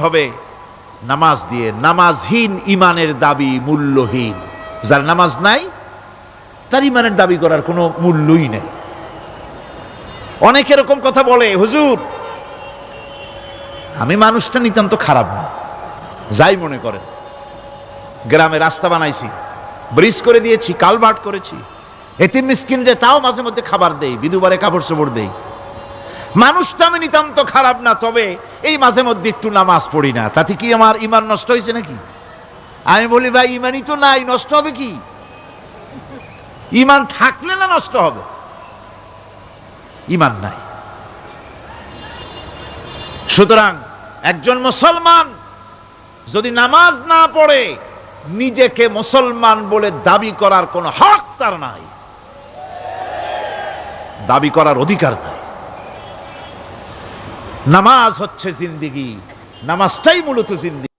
হবে নামাজ দিয়ে। নামাজহীন ইমানের দাবি মূল্যহীন। যার নামাজ নাই তার ইমানের দাবি করার কোনো মূল্যই নেই। অনেক এরকম কথা বলে, হুজুর আমি মানুষটা নিতান্ত খারাপ না, যাই মনে করেন, গ্রামে রাস্তা বানাইছি, ব্রিজ করে দিয়েছি, কালভার্ট করেছি, এতিম মিসকিনরে তাও মাঝে মধ্যে খাবার দেই, বিধবারে কাপড় চোপড় দেই, মানুষটা আমি নিতান্ত খারাপ না, তবে এই মাঝে মধ্যে একটু নামাজ পড়ি না, তাতে কি আমার ইমান নষ্ট হয়েছে নাকি? আমি বলি ভাই ইমানই তো নাই, নষ্ট হবে কি? ইমান থাকলে না নষ্ট হবে? ইমান নাই। সুতরাং একজন মুসলমান যদি নামাজ না পড়ে নিজেকে মুসলমান বলে দাবি করার কোনো হক তার নাই, দাবি করার অধিকার নাই। নামাজ হচ্ছে জিন্দেগি, নামাজটাই মূলত জিন্দেগি।